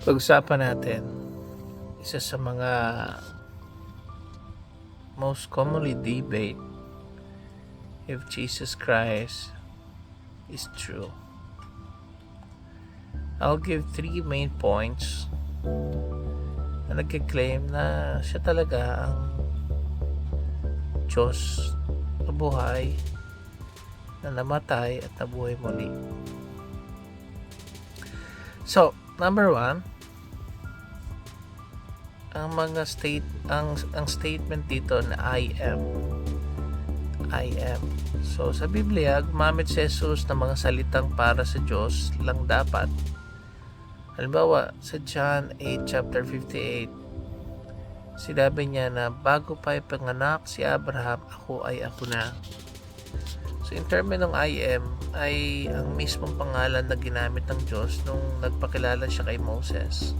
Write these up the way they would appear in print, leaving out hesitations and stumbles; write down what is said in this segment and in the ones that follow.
Pag-usapan natin isa sa mga most commonly debate if Jesus Christ is true. I'll give 3 main points na nagkiklaim na siya talaga ang Diyos na buhay, na namatay at nabuhay muli. So, number 1, ang statement dito na I am. So sa Biblia, gumamit si Jesus ng mga salitang para sa Diyos lang dapat. Halimbawa, sa John 8 chapter 58, sinabi niya na bago pa ipanganak si Abraham, ako na. So in term ng I am ay ang mismong pangalan na ginamit ng Diyos nung nagpakilala siya kay Moses.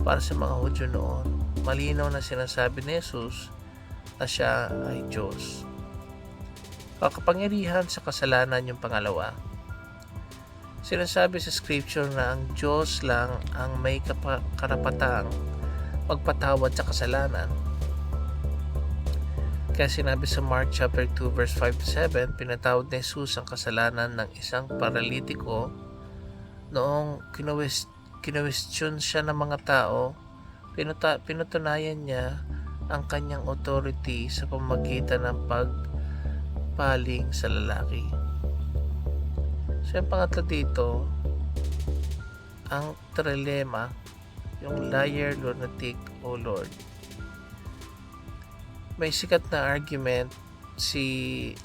Para sa mga Hudyo noon, malinaw na sinasabi ni Jesus na siya ay Diyos. Kapangyarihan sa kasalanan yung pangalawa. Sinasabi sa scripture na ang Diyos lang ang may karapatang magpatawad sa kasalanan. Kaya sinabi sa Mark chapter 2 verse 5-7, pinatawad ni Jesus ang kasalanan ng isang paralitiko noong kinwestiyon siya ng mga tao. Pinutunayan niya ang kanyang authority sa pamamagitan ng pagpaling sa lalaki. So yung pangatlo dito, ang trilema, yung liar, lunatic, o Lord. May sikat na argument si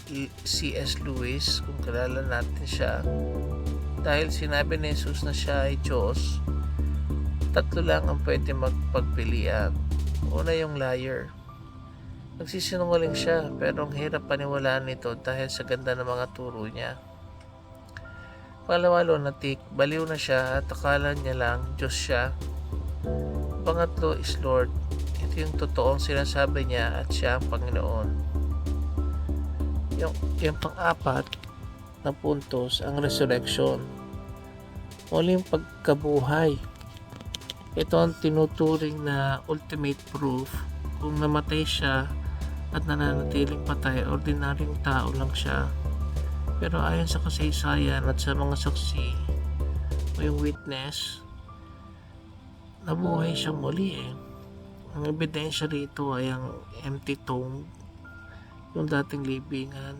C.S. Lewis, kung kilala natin siya, dahil sinabi ni Jesus na siya ay Diyos, tatlo lang ang pwede magpagpilian. Una, yung liar. Nagsisinungaling siya, pero ang hirap paniwalaan nito dahil sa ganda ng mga turo niya. Pangalawa, lunatic. Baliw na siya at akala niya lang Diyos siya. Pangatlo is Lord. Ito yung totoong sinasabi niya at siya ang Panginoon. Yung pang-apat na puntos, ang resurrection. Muling pagkabuhay. Ito ang tinuturing na ultimate proof kung namatay siya at nananatiling patay, ordinaryong tao lang siya. Pero ayon sa kasaysayan at sa mga saksi o yung witness, nabuhay siyang muli eh. Ang ebidensya rito ay ang empty tomb, yung dating libingan,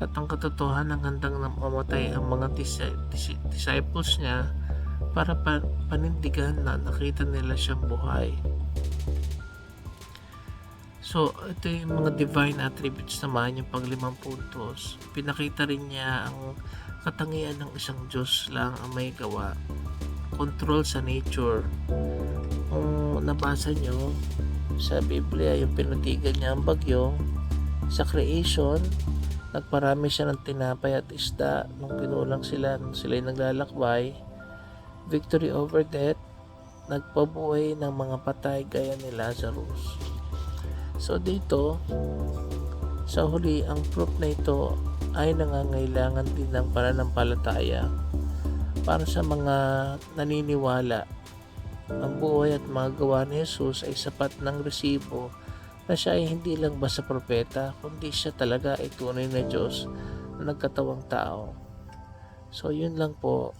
at ang katotohanan ng handang mamatay ang mga disciples niya para panindigan na nakita nila siyang buhay. So, ito yung mga divine attributes naman, yung pang-5 puntos. Pinakita rin niya ang katangian ng isang Diyos lang ang may gawa. Control sa nature. Kung nabasa nyo sa Biblia, yung pinatigan niya ang bagyo, sa creation, nagparami siya ng tinapay at isda nung pinulang sila, nung sila'y naglalakbay. Victory over death, nagpabuhay ng mga patay gaya ni Lazarus. So dito, sa huli, ang proof na ito ay nangangailangan din ng pananampalataya para sa mga naniniwala. Ang buhay at mga gawa ni Jesus ay sapat ng resibo na siya ay hindi lang basta propeta, kundi siya talaga ay tunay na Diyos na nagkatawang tao. So yun lang po.